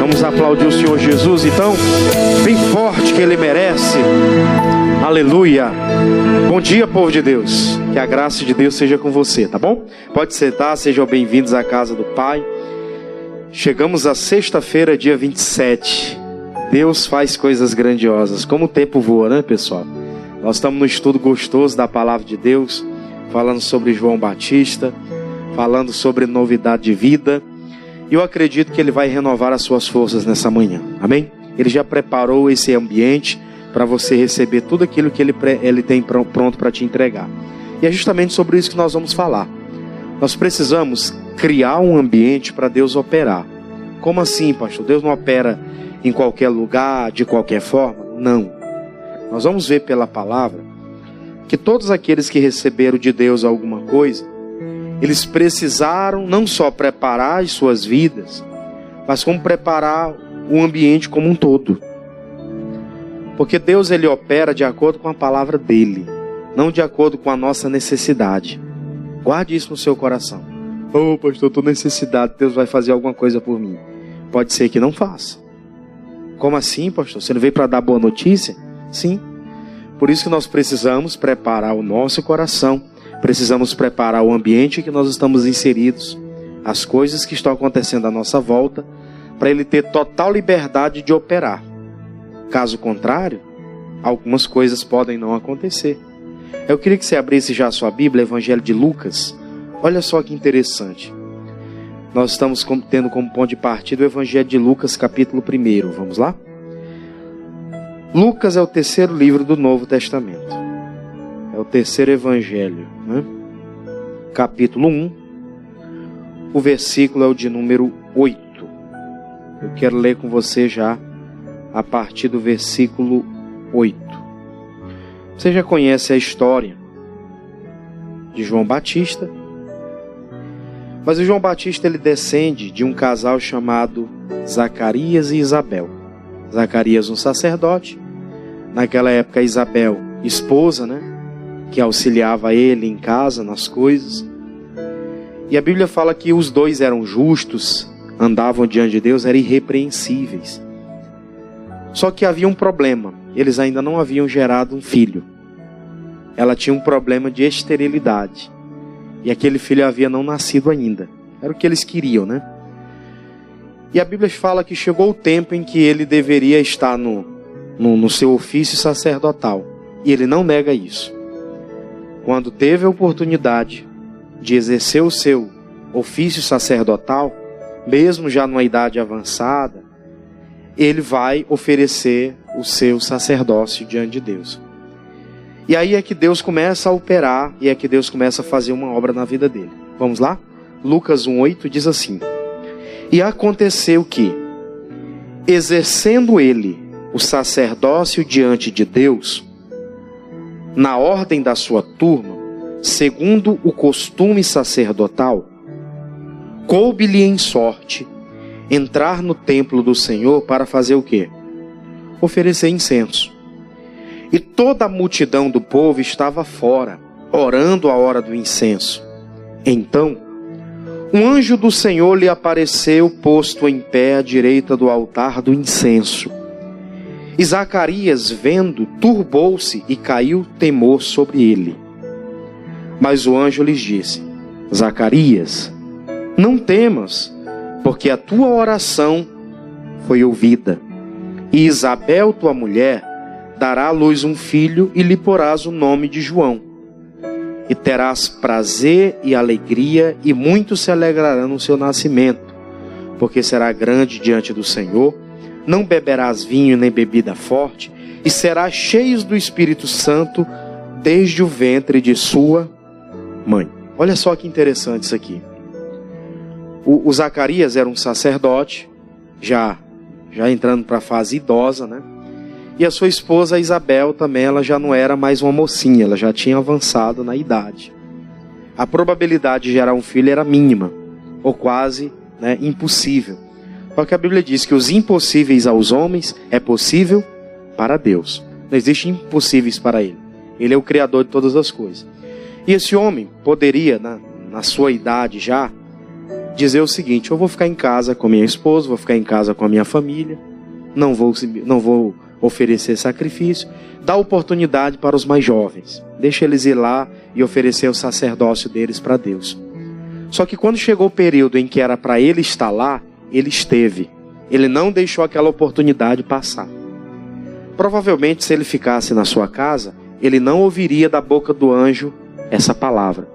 Vamos aplaudir o Senhor Jesus, então, bem forte, que Ele merece. Aleluia. Bom dia, povo de Deus. Que a graça de Deus seja com você, tá bom? Pode sentar, sejam bem-vindos à casa do Pai. Chegamos à sexta-feira, dia 27. Deus faz coisas grandiosas. Como o tempo voa, né, pessoal? Nós estamos no estudo gostoso da palavra de Deus, falando sobre João Batista, falando sobre novidade de vida. E eu acredito que Ele vai renovar as suas forças nessa manhã, amém? Ele já preparou esse ambiente para você receber tudo aquilo que Ele tem pronto para te entregar. E é justamente sobre isso que nós vamos falar. Nós precisamos criar um ambiente para Deus operar. Como assim, pastor? Deus não opera em qualquer lugar, de qualquer forma? Não. Nós vamos ver pela palavra que todos aqueles que receberam de Deus alguma coisa, eles precisaram não só preparar as suas vidas, mas como preparar o ambiente como um todo. Porque Deus, Ele opera de acordo com a palavra dEle, não de acordo com a nossa necessidade. Guarde isso no seu coração. Oh, pastor, eu estou necessitado, Deus vai fazer alguma coisa por mim. Pode ser que não faça. Como assim, pastor? Você não veio para dar boa notícia? Sim. Por isso que nós precisamos preparar o nosso coração, precisamos preparar o ambiente em que nós estamos inseridos, as coisas que estão acontecendo à nossa volta, para Ele ter total liberdade de operar. Caso contrário, algumas coisas podem não acontecer. Eu queria que você abrisse já a sua Bíblia, Evangelho de Lucas. Olha só que interessante. Nós estamos tendo como ponto de partida o Evangelho de Lucas, capítulo 1. Vamos lá? Lucas é o terceiro livro do Novo Testamento. É o terceiro Evangelho, né? Capítulo 1. O versículo é o de número 8. Eu quero ler com você já a partir do versículo 8. Você já conhece a história de João Batista. Mas o João Batista, ele descende de um casal chamado Zacarias e Isabel. Zacarias, um sacerdote. Naquela época, Isabel, esposa, né? Que auxiliava ele em casa, nas coisas. E a Bíblia fala que os dois eram justos, andavam diante de Deus, eram irrepreensíveis. Só que havia um problema. Eles ainda não haviam gerado um filho. Ela tinha um problema de esterilidade. E aquele filho havia não nascido ainda. Era o que eles queriam, né? E a Bíblia fala que chegou o tempo em que ele deveria estar no seu ofício sacerdotal. E ele não nega isso. Quando teve a oportunidade de exercer o seu ofício sacerdotal, mesmo já numa idade avançada, ele vai oferecer o seu sacerdócio diante de Deus. E aí é que Deus começa a operar, e é que Deus começa a fazer uma obra na vida dele. Vamos lá? Lucas 1:8 diz assim: E aconteceu que, exercendo ele o sacerdócio diante de Deus, na ordem da sua turma, segundo o costume sacerdotal, coube-lhe em sorte entrar no templo do Senhor para fazer o quê? Oferecer incenso. E toda a multidão do povo estava fora, orando a hora do incenso. Então, um anjo do Senhor lhe apareceu, posto em pé à direita do altar do incenso. E Zacarias, vendo, turbou-se e caiu temor sobre ele. Mas o anjo lhes disse: Zacarias, não temas, porque a tua oração foi ouvida. E Isabel, tua mulher, dará à luz um filho e lhe porás o nome de João. E terás prazer e alegria, e muitos se alegrarão no seu nascimento, porque será grande diante do Senhor. Não beberás vinho nem bebida forte, e serás cheio do Espírito Santo desde o ventre de sua mãe. Olha só que interessante isso aqui. O Zacarias era um sacerdote, já entrando para a fase idosa, né? E a sua esposa Isabel também, ela já não era mais uma mocinha, ela já tinha avançado na idade. A probabilidade de gerar um filho era mínima, ou quase, né, impossível. Só que a Bíblia diz que os impossíveis aos homens é possível para Deus. Não existem impossíveis para Ele. Ele é o Criador de todas as coisas. E esse homem poderia, na sua idade já, dizer o seguinte: eu vou ficar em casa com minha esposa, vou ficar em casa com a minha família, não vou oferecer sacrifício. Dá oportunidade para os mais jovens, deixa eles ir lá e oferecer o sacerdócio deles para Deus. Só que quando chegou o período em que era para ele estar lá, ele esteve. Ele não deixou aquela oportunidade passar. Provavelmente, se ele ficasse na sua casa, ele não ouviria da boca do anjo essa palavra.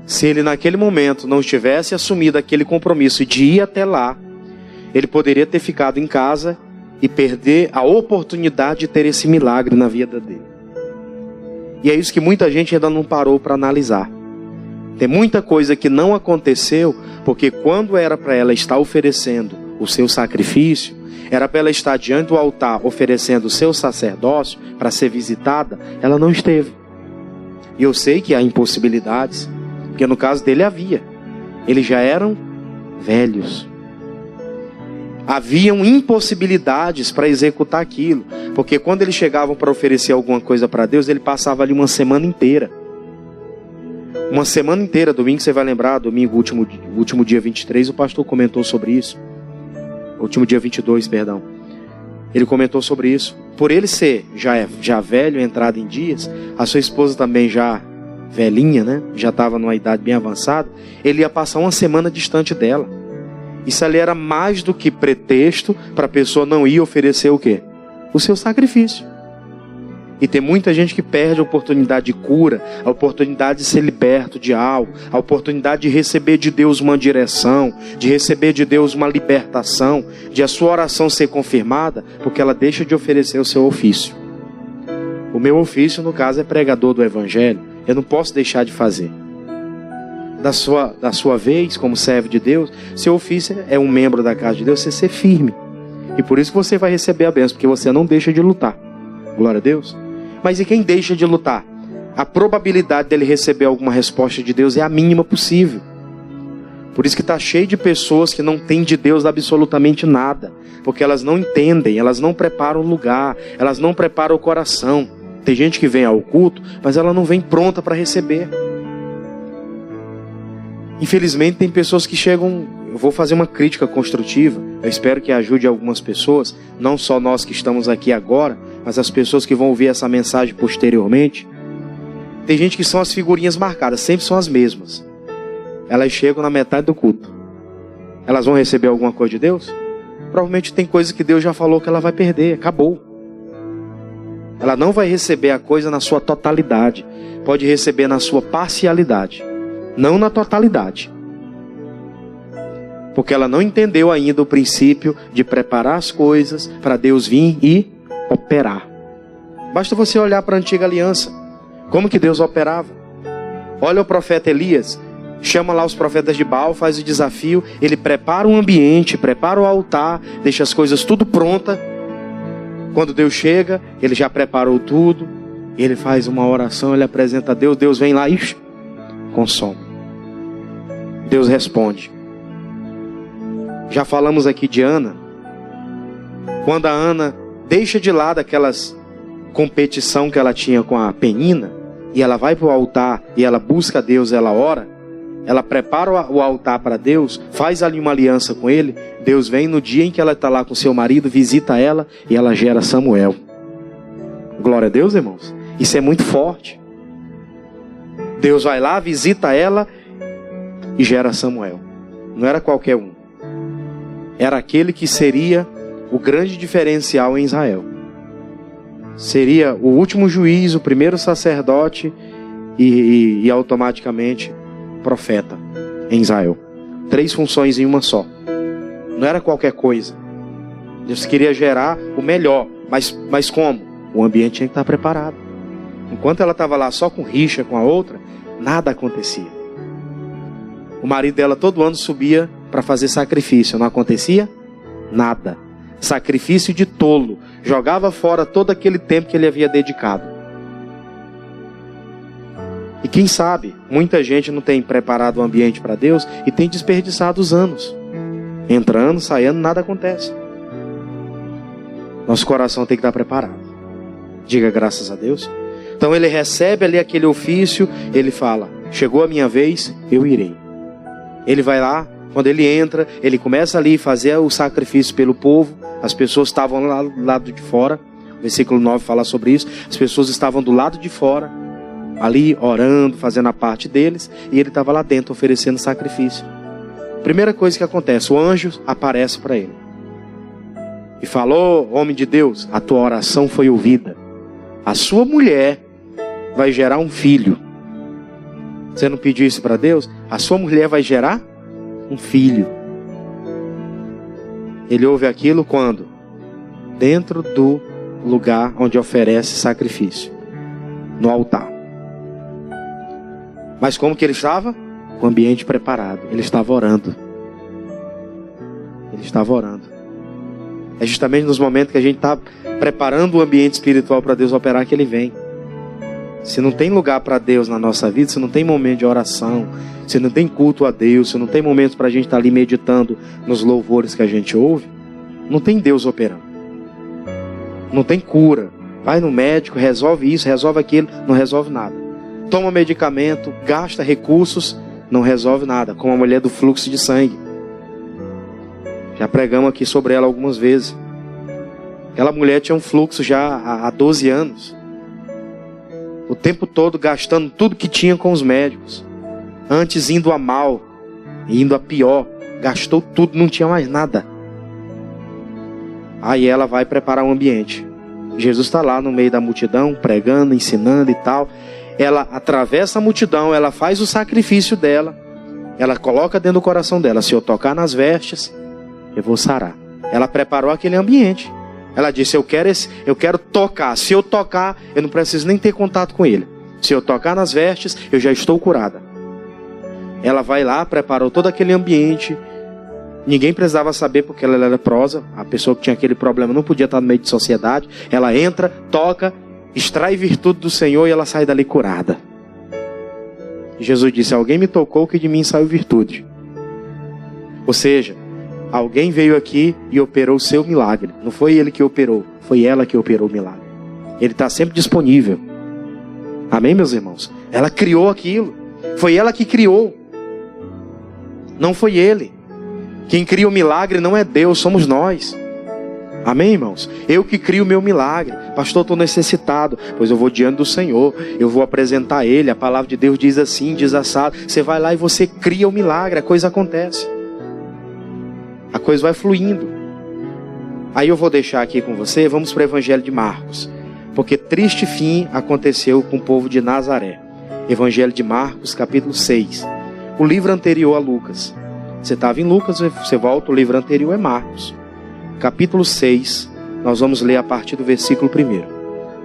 Se ele naquele momento não tivesse assumido aquele compromisso de ir até lá, ele poderia ter ficado em casa e perder a oportunidade de ter esse milagre na vida dele. E é isso que muita gente ainda não parou para analisar. Tem muita coisa que não aconteceu, porque quando era para ela estar oferecendo o seu sacrifício, era para ela estar diante do altar oferecendo o seu sacerdócio para ser visitada, ela não esteve. E eu sei que há impossibilidades, porque no caso dele havia. Eles já eram velhos. Haviam impossibilidades para executar aquilo, porque quando eles chegavam para oferecer alguma coisa para Deus, ele passava ali uma semana inteira. Uma semana inteira, domingo você vai lembrar, domingo, último dia 23, o pastor comentou sobre isso. Último dia 22, perdão. Ele comentou sobre isso. Por ele ser já velho, entrado em dias, a sua esposa também já velhinha, né? Já estava numa idade bem avançada, ele ia passar uma semana distante dela. Isso ali era mais do que pretexto para a pessoa não ir oferecer o quê? O seu sacrifício. E tem muita gente que perde a oportunidade de cura, a oportunidade de ser liberto de algo, a oportunidade de receber de Deus uma direção, de receber de Deus uma libertação, de a sua oração ser confirmada, porque ela deixa de oferecer o seu ofício. O meu ofício, no caso, é pregador do Evangelho. Eu não posso deixar de fazer. Da sua vez, como servo de Deus, seu ofício é um membro da casa de Deus, você ser firme. E por isso que você vai receber a bênção, porque você não deixa de lutar. Glória a Deus. Mas e quem deixa de lutar? A probabilidade dele receber alguma resposta de Deus é a mínima possível. Por isso que está cheio de pessoas que não têm de Deus absolutamente nada. Porque elas não entendem, elas não preparam o lugar, elas não preparam o coração. Tem gente que vem ao culto, mas ela não vem pronta para receber. Infelizmente tem pessoas que chegam... Eu vou fazer uma crítica construtiva. Eu espero que ajude algumas pessoas. Não só nós que estamos aqui agora, mas as pessoas que vão ouvir essa mensagem posteriormente. Tem gente que são as figurinhas marcadas. Sempre são as mesmas. Elas chegam na metade do culto. Elas vão receber alguma coisa de Deus? Provavelmente tem coisas que Deus já falou que ela vai perder. Acabou. Ela não vai receber a coisa na sua totalidade. Pode receber na sua parcialidade. Não na totalidade. Porque ela não entendeu ainda o princípio de preparar as coisas para Deus vir e operar. Basta você olhar para a antiga aliança. Como que Deus operava? Olha o profeta Elias. Chama lá os profetas de Baal, faz o desafio. Ele prepara um ambiente, prepara o altar, deixa as coisas tudo pronta. Quando Deus chega, ele já preparou tudo. Ele faz uma oração, ele apresenta a Deus. Deus vem lá e consome. Deus responde. Já falamos aqui de Ana. Quando a Ana deixa de lado aquelas competição que ela tinha com a Penina, e ela vai para o altar e ela busca a Deus, ela ora, ela prepara o altar para Deus, faz ali uma aliança com ele. Deus vem no dia em que ela está lá com seu marido, visita ela e ela gera Samuel. Glória a Deus, irmãos. Isso é muito forte. Deus vai lá, visita ela e gera Samuel. Não era qualquer um. Era aquele que seria o grande diferencial em Israel. Seria o último juiz, o primeiro sacerdote e automaticamente profeta em Israel. 3 funções em uma só. Não era qualquer coisa. Deus queria gerar o melhor. Mas como? O ambiente tinha que estar preparado. Enquanto ela estava lá só com rixa com a outra, nada acontecia. O marido dela todo ano subia para fazer sacrifício. Não acontecia nada. Sacrifício de tolo. Jogava fora todo aquele tempo que ele havia dedicado. E quem sabe, muita gente não tem preparado o ambiente para Deus e tem desperdiçado os anos. Entrando, saindo, nada acontece. Nosso coração tem que estar preparado. Diga graças a Deus. Então ele recebe ali aquele ofício, ele fala: chegou a minha vez, eu irei. Ele vai lá, quando ele entra, ele começa ali a fazer o sacrifício pelo povo. As pessoas estavam lá do lado de fora. O versículo 9 fala sobre isso. As pessoas estavam do lado de fora, ali orando, fazendo a parte deles. E ele estava lá dentro oferecendo sacrifício. Primeira coisa que acontece, o anjo aparece para ele e falou: homem de Deus, a tua oração foi ouvida. A sua mulher vai gerar um filho. Você não pediu isso para Deus? A sua mulher vai gerar um filho. Ele ouve aquilo quando? Dentro do lugar onde oferece sacrifício, no altar. Mas como que ele estava? Com o ambiente preparado. Ele estava orando. Ele estava orando. É justamente nos momentos que a gente está preparando o ambiente espiritual para Deus operar que ele vem. Se não tem lugar para Deus na nossa vida, se não tem momento de oração, se não tem culto a Deus, se não tem momentos para a gente estar ali meditando nos louvores que a gente ouve, não tem Deus operando. Não tem cura. Vai no médico, resolve isso, resolve aquilo, não resolve nada. Toma medicamento, gasta recursos, não resolve nada. Como a mulher do fluxo de sangue. Já pregamos aqui sobre ela algumas vezes. Aquela mulher tinha um fluxo já há 12 anos. O tempo todo gastando tudo que tinha com os médicos. Antes indo a mal, indo a pior. Gastou tudo, não tinha mais nada. Aí ela vai preparar um ambiente. Jesus está lá no meio da multidão, pregando, ensinando e tal. Ela atravessa a multidão, ela faz o sacrifício dela. Ela coloca dentro do coração dela: se eu tocar nas vestes, eu vou sarar. Ela preparou aquele ambiente. Ela disse: eu quero tocar. Se eu tocar, eu não preciso nem ter contato com ele. Se eu tocar nas vestes, eu já estou curada. Ela vai lá, preparou todo aquele ambiente. Ninguém precisava saber porque ela era leprosa. A pessoa que tinha aquele problema não podia estar no meio de sociedade. Ela entra, toca, extrai virtude do Senhor e ela sai dali curada. E Jesus disse: alguém me tocou que de mim saiu virtude. Ou seja, alguém veio aqui e operou o seu milagre. Não foi ele que operou, foi ela que operou o milagre. Ele está sempre disponível. Amém, meus irmãos? Ela criou aquilo. Foi ela que criou. Não foi ele. Quem cria o milagre não é Deus, somos nós. Amém, irmãos? Eu que crio o meu milagre. Pastor, estou necessitado. Pois eu vou diante do Senhor. Eu vou apresentar a Ele. A palavra de Deus diz assim, diz assado. Você vai lá e você cria o milagre. A coisa acontece. A coisa vai fluindo. Aí eu vou deixar aqui com você. Vamos para o Evangelho de Marcos. Porque triste fim aconteceu com o povo de Nazaré. Evangelho de Marcos, capítulo 6. O livro anterior a Lucas. Você estava em Lucas, você volta, o livro anterior é Marcos. Capítulo 6, nós vamos ler a partir do versículo 1.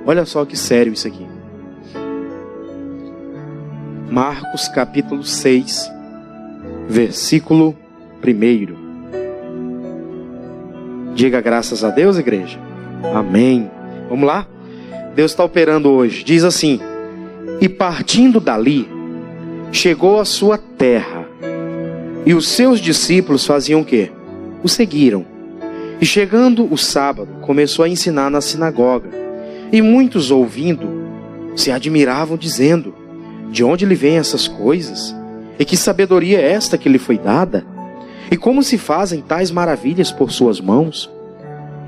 Olha só que sério isso aqui. Marcos, capítulo 6, versículo 1. Diga graças a Deus, igreja. Amém. Vamos lá? Deus está operando hoje. Diz assim: e partindo dali, chegou à sua terra. E os seus discípulos faziam o quê? O seguiram. E chegando o sábado, começou a ensinar na sinagoga. E muitos ouvindo, se admiravam, dizendo: de onde lhe vêm essas coisas? E que sabedoria é esta que lhe foi dada? E como se fazem tais maravilhas por suas mãos?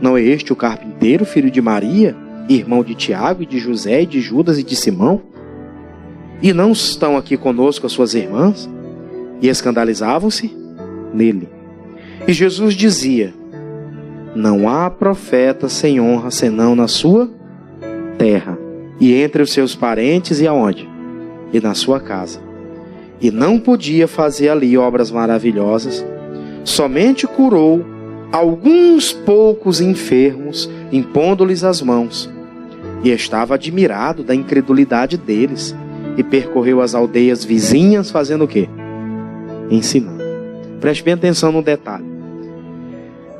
Não é este o carpinteiro, filho de Maria, irmão de Tiago, e de José, e de Judas, e de Simão? E não estão aqui conosco as suas irmãs? E escandalizavam-se nele. E Jesus dizia: não há profeta sem honra senão na sua terra, e entre os seus parentes, e aonde? E na sua casa. E não podia fazer ali obras maravilhosas, somente curou alguns poucos enfermos, impondo-lhes as mãos. E estava admirado da incredulidade deles, e percorreu as aldeias vizinhas, fazendo o quê? Ensinando. Preste bem atenção no detalhe.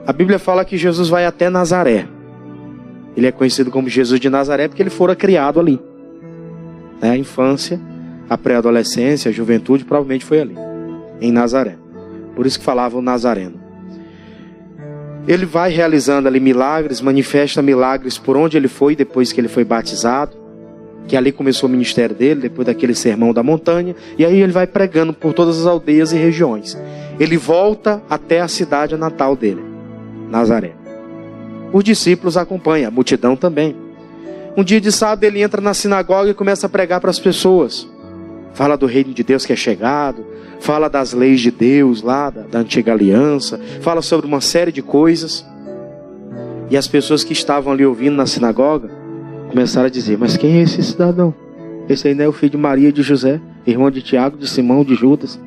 A Bíblia fala que Jesus vai até Nazaré. Ele é conhecido como Jesus de Nazaré porque ele fora criado ali. A infância, a pré-adolescência, a juventude provavelmente foi ali, em Nazaré. Por isso que falavam Nazareno. Ele vai realizando ali milagres, manifesta milagres por onde ele foi depois que ele foi batizado. que ali começou o ministério dele, depois daquele sermão da montanha, e aí ele vai pregando por todas as aldeias e regiões. Ele volta até a cidade natal dele, Nazaré. Os discípulos acompanham, a multidão também. Um dia de sábado ele entra na sinagoga e começa a pregar para as pessoas. Fala do reino de Deus que é chegado, fala das leis de Deus lá, da antiga aliança, fala sobre uma série de coisas. E as pessoas que estavam ali ouvindo na sinagoga começaram a dizer: mas quem é esse cidadão? Esse aí não é o filho de Maria e de José, irmão de Tiago, de Simão, de Judas?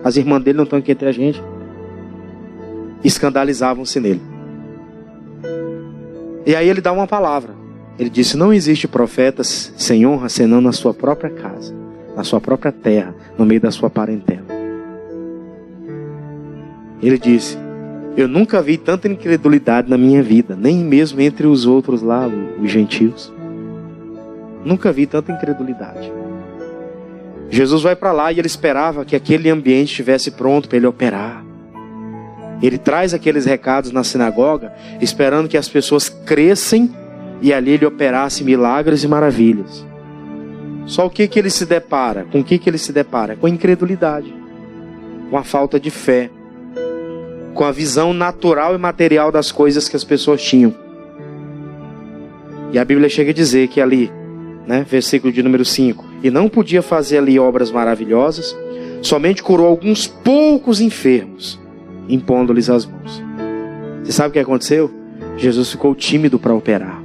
As irmãs dele não estão aqui entre a gente? Escandalizavam-se nele. E aí ele dá uma palavra. Ele disse: não existe profeta sem honra senão na sua própria casa, na sua própria terra, no meio da sua parentela. Ele disse: eu nunca vi tanta incredulidade na minha vida, nem mesmo entre os outros lá, os gentios. Nunca vi tanta incredulidade. Jesus vai para lá e ele esperava que aquele ambiente estivesse pronto para ele operar. Ele traz aqueles recados na sinagoga, esperando que as pessoas crescem e ali ele operasse milagres e maravilhas. Só o que ele se depara? Com o que ele se depara? Com a incredulidade, com a falta de fé, com a visão natural e material das coisas que as pessoas tinham. E a Bíblia chega a dizer que ali, versículo de número 5, e não podia fazer ali obras maravilhosas, somente curou alguns poucos enfermos, impondo-lhes as mãos. Você sabe o que aconteceu? Jesus ficou tímido para operar.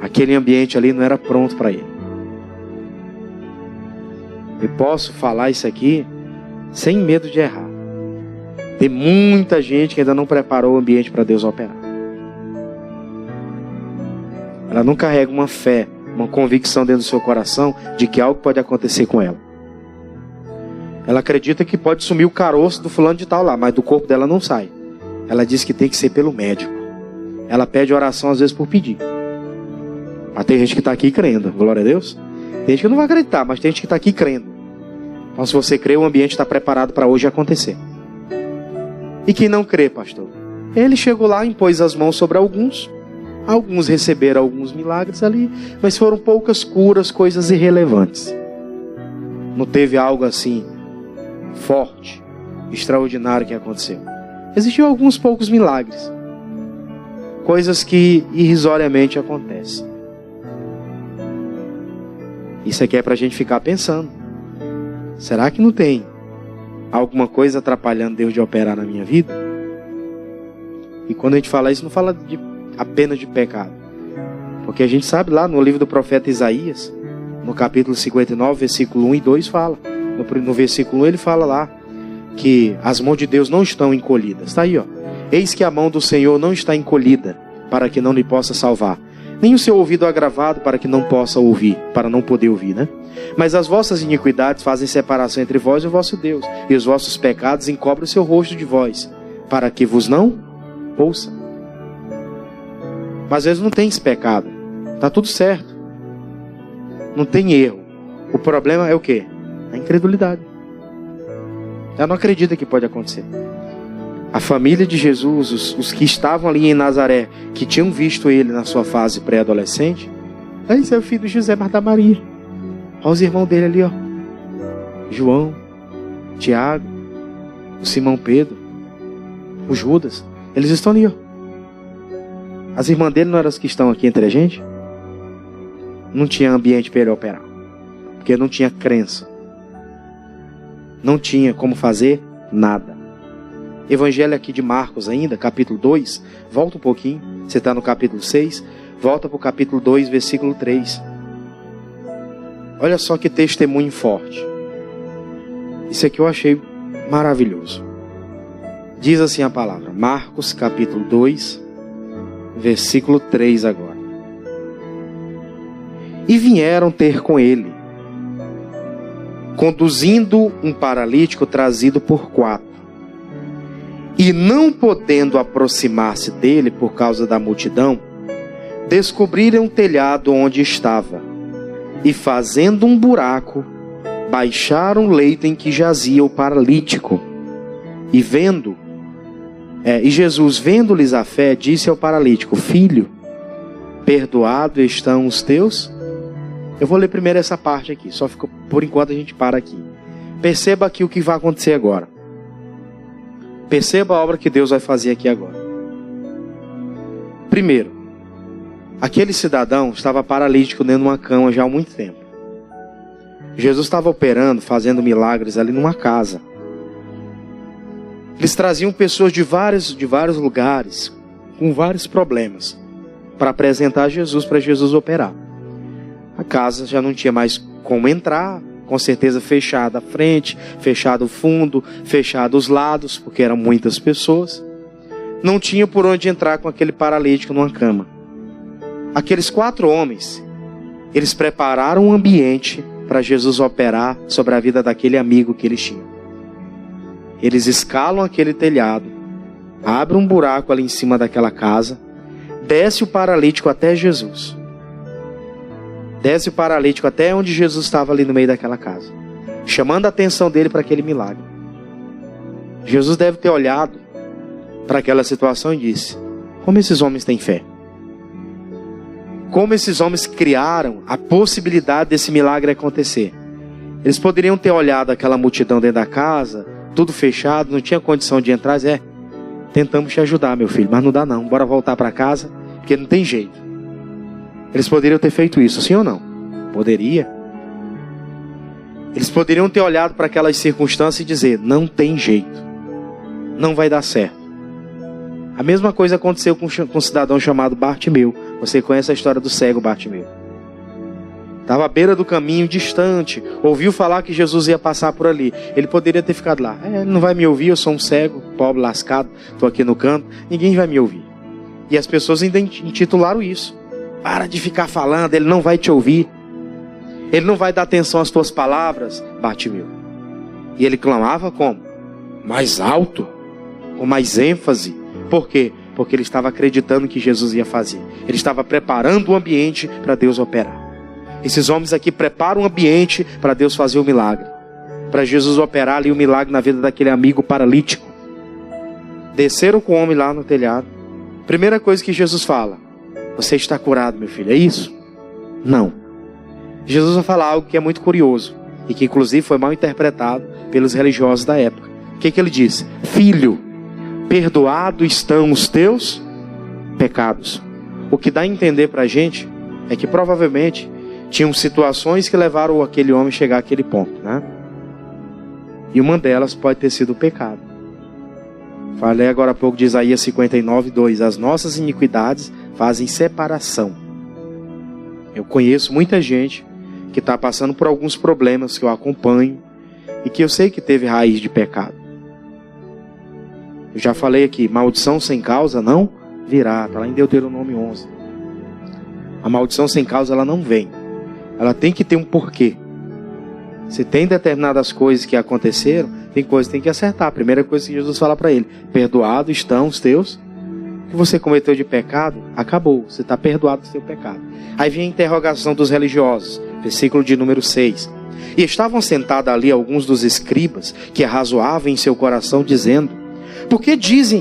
Aquele ambiente ali não era pronto para ele. Eu posso falar isso aqui sem medo de errar. Tem muita gente que ainda não preparou o ambiente para Deus operar. Ela não carrega uma fé, uma convicção dentro do seu coração de que algo pode acontecer com ela. Ela acredita que pode sumir o caroço do fulano de tal lá, mas do corpo dela não sai. Ela diz que tem que ser pelo médico. Ela pede oração às vezes por pedir. Mas tem gente que está aqui crendo, glória a Deus. Tem gente que não vai acreditar, mas tem gente que está aqui crendo. Então se você crê, o ambiente está preparado para hoje acontecer. E quem não crê, pastor? Ele chegou lá, impôs as mãos sobre alguns. Alguns receberam alguns milagres ali, mas foram poucas curas, coisas irrelevantes. Não teve algo assim forte, extraordinário que aconteceu. Existiam alguns poucos milagres, coisas que irrisoriamente acontecem. Isso aqui é para a gente ficar pensando. Será que não tem alguma coisa atrapalhando Deus de operar na minha vida? E quando a gente fala isso, não fala apenas de pecado. Porque a gente sabe lá no livro do profeta Isaías, no capítulo 59, versículo 1 e 2, fala. No versículo 1 ele fala lá que as mãos de Deus não estão encolhidas. Está aí, ó. Eis que a mão do Senhor não está encolhida, para que não lhe possa salvar. Nem o seu ouvido agravado, para que não possa ouvir, para não poder ouvir, né? Mas as vossas iniquidades fazem separação entre vós e o vosso Deus, e os vossos pecados encobrem o seu rosto de vós, para que vos não ouça. Mas às vezes não tem esse pecado. Está tudo certo. Não tem erro. O problema é o quê? A incredulidade. Ela não acredita que pode acontecer. A família de Jesus, os que estavam ali em Nazaré, que tinham visto ele na sua fase pré-adolescente, esse é o filho de José, Marta, Maria. Olha os irmãos dele ali, ó. João, Tiago, o Simão Pedro, o Judas. Eles estão ali, ó. As irmãs dele não eram as que estão aqui entre a gente? Não tinha ambiente para ele operar. Porque não tinha crença. Não tinha como fazer nada. Evangelho aqui de Marcos ainda, capítulo 2. Volta um pouquinho. Você está no capítulo 6. Volta para o capítulo 2, versículo 3. Olha só que testemunho forte. Isso aqui eu achei maravilhoso. Diz assim a palavra. Marcos capítulo 2, versículo 3 agora. E vieram ter com ele, conduzindo um paralítico trazido por 4. E não podendo aproximar-se dele por causa da multidão, descobriram o telhado onde estava. E fazendo um buraco, baixaram o leito em que jazia o paralítico. E Jesus, vendo-lhes a fé, disse ao paralítico: Filho, perdoado estão os teus Eu vou ler primeiro essa parte aqui, só fica, por enquanto a gente para aqui. Perceba aqui o que vai acontecer agora. Perceba a obra que Deus vai fazer aqui agora. Primeiro, aquele cidadão estava paralítico dentro de uma cama já há muito tempo. Jesus estava operando, fazendo milagres ali numa casa. Eles traziam pessoas de vários lugares, com vários problemas, para apresentar a Jesus, para Jesus operar. A casa já não tinha mais como entrar, com certeza fechada a frente, fechado o fundo, fechado os lados, porque eram muitas pessoas. Não tinha por onde entrar com aquele paralítico numa cama. Aqueles 4 homens, eles prepararam um ambiente para Jesus operar sobre a vida daquele amigo que eles tinham. Eles escalam aquele telhado, abrem um buraco ali em cima daquela casa, desce o paralítico até Jesus. Desce o paralítico até onde Jesus estava ali no meio daquela casa, chamando a atenção dele para aquele milagre. Jesus deve ter olhado para aquela situação e disse: como esses homens têm fé? Como esses homens criaram a possibilidade desse milagre acontecer? Eles poderiam ter olhado aquela multidão dentro da casa, tudo fechado, não tinha condição de entrar. Tentamos te ajudar, meu filho, mas não dá não, bora voltar para casa, porque não tem jeito. Eles poderiam ter feito isso, sim ou não? Poderia. Eles poderiam ter olhado para aquelas circunstâncias e dizer: não tem jeito, não vai dar certo. A mesma coisa aconteceu com um cidadão chamado Bartimeu. Você conhece a história do cego Bartimeu. Estava à beira do caminho, distante, ouviu falar que Jesus ia passar por ali. Ele poderia ter ficado lá: ele não vai me ouvir, eu sou um cego, pobre, lascado, estou aqui no canto, ninguém vai me ouvir. E as pessoas ainda intitularam isso: para de ficar falando, ele não vai te ouvir, ele não vai dar atenção às tuas palavras, Bartimeu. E ele clamava como? Mais alto, com mais ênfase. Por quê? Porque ele estava acreditando que Jesus ia fazer. Ele estava preparando o ambiente para Deus operar. Esses homens aqui preparam o ambiente para Deus fazer o milagre, para Jesus operar ali o milagre na vida daquele amigo paralítico. Desceram com o homem lá no telhado. Primeira coisa que Jesus fala: você está curado, meu filho, é isso? Não. Jesus vai falar algo que é muito curioso e que inclusive foi mal interpretado pelos religiosos da época. O que ele disse? Filho, perdoado estão os teus pecados. O que dá a entender para a gente é que provavelmente tinham situações que levaram aquele homem a chegar àquele ponto, né? E uma delas pode ter sido o pecado. Falei agora há pouco de Isaías 59:2. As nossas iniquidades fazem separação. Eu conheço muita gente que está passando por alguns problemas que eu acompanho e que eu sei que teve raiz de pecado. Eu já falei aqui: maldição sem causa não virá. Está lá em Deuteronômio 11. A maldição sem causa ela não vem. Ela tem que ter um porquê. Se tem determinadas coisas que aconteceram, tem coisas que tem que acertar. A primeira coisa que Jesus fala para ele: perdoado estão os teus. O que você cometeu de pecado, acabou. Você está perdoado do seu pecado. Aí vem a interrogação dos religiosos. Versículo de número 6. E estavam sentados ali alguns dos escribas, que arrazoavam em seu coração, dizendo: por que diz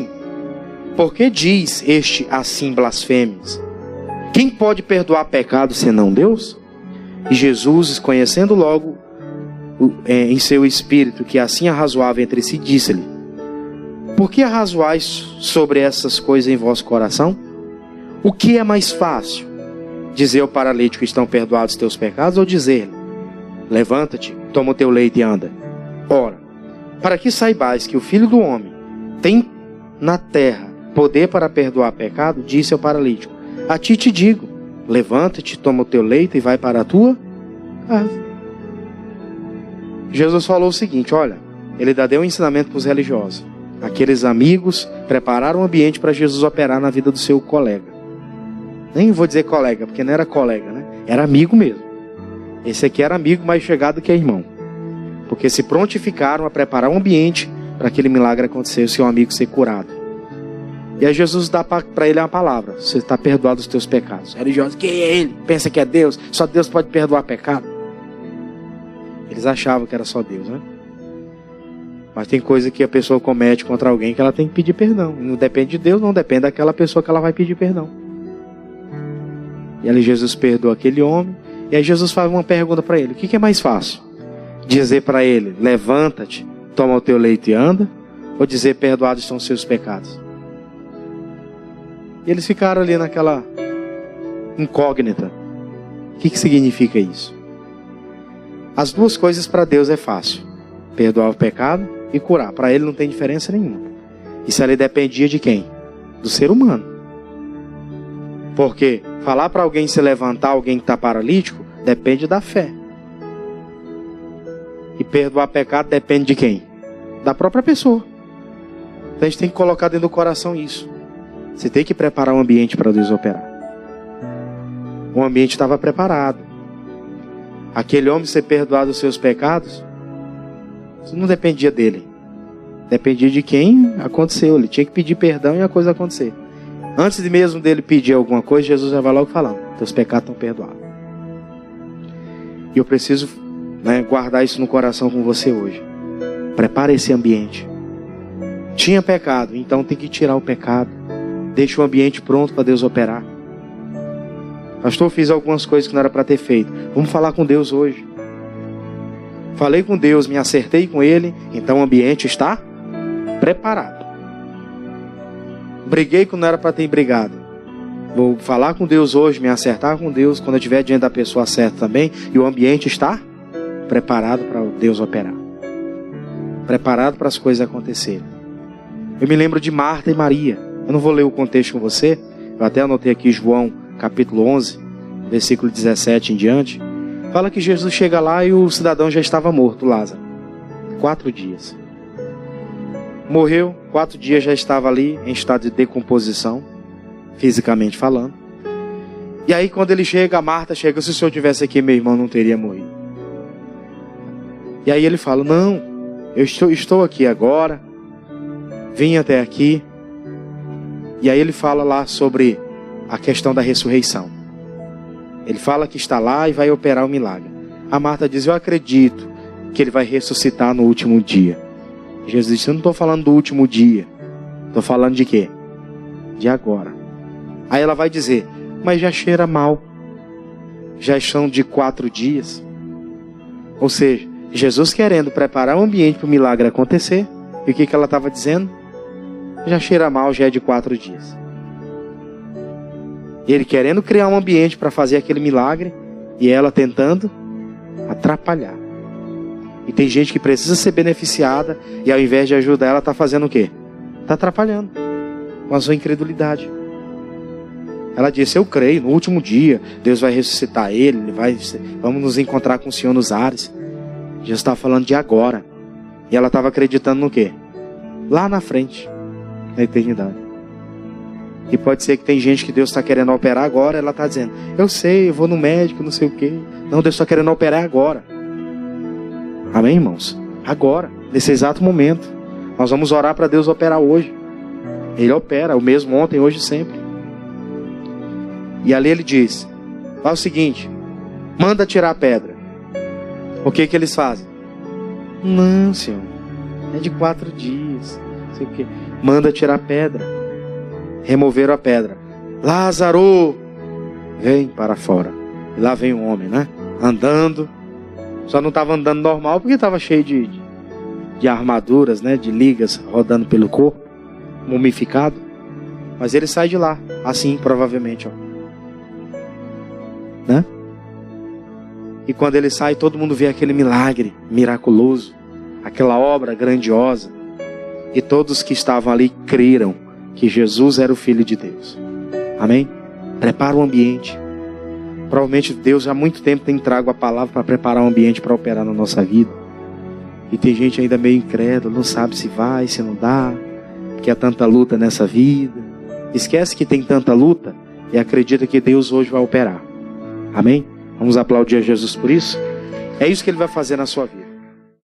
este assim blasfêmias? Quem pode perdoar pecado senão Deus? E Jesus, conhecendo logo em seu espírito que assim arrazoava entre si, disse-lhe: por que arrazoais sobre essas coisas em vosso coração? O que é mais fácil? Dizer ao paralítico: estão perdoados os teus pecados? Ou dizer-lhe: levanta-te, toma o teu leito e anda? Ora, para que saibais que o Filho do Homem tem na terra poder para perdoar pecado, disse ao paralítico: a ti te digo, levanta-te, toma o teu leito e vai para a tua casa. Jesus falou o seguinte: olha, ele deu um ensinamento para os religiosos. Aqueles amigos prepararam o ambiente para Jesus operar na vida do seu colega. Nem vou dizer colega, porque não era colega, né? Era amigo mesmo. Esse aqui era amigo mais chegado que irmão. Porque se prontificaram a preparar um ambiente para aquele milagre acontecer, o seu amigo ser curado. E aí Jesus dá para ele uma palavra: você está perdoado dos teus pecados. Religiosos: quem é ele? Pensa que é Deus? Só Deus pode perdoar pecado. Eles achavam que era só Deus, né? Mas tem coisa que a pessoa comete contra alguém que ela tem que pedir perdão. E não depende de Deus, não depende daquela pessoa que ela vai pedir perdão. E ali Jesus perdoa aquele homem E aí Jesus faz uma pergunta para ele: o que é mais fácil? Dizer para ele: levanta-te, toma o teu leito e anda? Ou dizer: perdoados são os seus pecados? E eles ficaram ali naquela incógnita. O que significa isso? As duas coisas para Deus é fácil: perdoar o pecado e curar. Para ele não tem diferença nenhuma. Isso ali dependia de quem? Do ser humano. Porque falar para alguém se levantar, alguém que está paralítico, depende da fé. E perdoar pecado depende de quem? Da própria pessoa. Então a gente tem que colocar dentro do coração isso. Você tem que preparar um ambiente para Deus operar. O ambiente estava preparado. Aquele homem ser perdoado os seus pecados, isso não dependia dele. Dependia de quem aconteceu. Ele tinha que pedir perdão e a coisa acontecer. Antes de mesmo dele pedir alguma coisa, Jesus já vai logo falando: teus pecados estão perdoados. E eu preciso, guardar isso no coração com você hoje. Prepare esse ambiente. Tinha pecado, então tem que tirar o pecado. Deixa o ambiente pronto para Deus operar. Pastor, fiz algumas coisas que não era para ter feito. Vamos falar com Deus hoje. Falei com Deus, me acertei com Ele, então o ambiente está preparado. Briguei quando não era para ter brigado. Vou falar com Deus hoje, me acertar com Deus, quando eu estiver diante da pessoa certa também, e o ambiente está preparado para Deus operar. Preparado para as coisas acontecerem. Eu me lembro de Marta e Maria. Eu não vou ler o contexto com você. Eu até anotei aqui João capítulo 11, versículo 17 em diante. Fala que Jesus chega lá e o cidadão já estava morto, Lázaro. 4 dias. Morreu, 4 dias já estava ali em estado de decomposição, fisicamente falando. E aí quando ele chega, a Marta chega: se o senhor tivesse aqui, meu irmão não teria morrido. E aí ele fala: não, eu estou aqui agora, vim até aqui. E aí ele fala lá sobre a questão da ressurreição. Ele fala que está lá e vai operar o milagre. A Marta diz: eu acredito que ele vai ressuscitar no último dia. Jesus disse: eu não estou falando do último dia. Estou falando de quê? De agora. Aí ela vai dizer: mas já cheira mal. Já são de 4 dias. Ou seja, Jesus querendo preparar o ambiente para o milagre acontecer. E o que ela estava dizendo? Já cheira mal, já é de 4 dias. E ele querendo criar um ambiente para fazer aquele milagre, e ela tentando atrapalhar. E tem gente que precisa ser beneficiada, e ao invés de ajudar, ela está fazendo o quê? Está atrapalhando com a sua incredulidade. Ela disse: eu creio, no último dia Deus vai ressuscitar ele, vamos nos encontrar com o Senhor nos ares. Jesus estava falando de agora. E ela estava acreditando no quê? Lá na frente, na eternidade. E pode ser que tem gente que Deus está querendo operar agora. Ela está dizendo: eu sei, eu vou no médico, não sei o quê. Não, Deus está querendo operar agora. Amém, irmãos? Agora, nesse exato momento. Nós vamos orar para Deus operar hoje. Ele opera, o mesmo ontem, hoje e sempre. E ali ele diz: fala o seguinte, manda tirar a pedra. O que eles fazem? Não, Senhor, é de 4 dias, não sei o quê. Manda tirar a pedra. Removeram a pedra. Lázaro, vem para fora. E lá vem um homem, andando. Só não estava andando normal porque estava cheio de armaduras, de ligas rodando pelo corpo, mumificado. Mas ele sai de lá, assim, provavelmente, E quando ele sai, todo mundo vê aquele milagre miraculoso, aquela obra grandiosa. E todos que estavam ali creram que Jesus era o Filho de Deus. Amém? Prepara o ambiente. Provavelmente Deus há muito tempo tem trago a palavra para preparar um ambiente para operar na nossa vida. E tem gente ainda meio incrédula, não sabe se vai, se não dá, que há tanta luta nessa vida. Esquece que tem tanta luta e acredita que Deus hoje vai operar. Amém? Vamos aplaudir a Jesus por isso? É isso que Ele vai fazer na sua vida.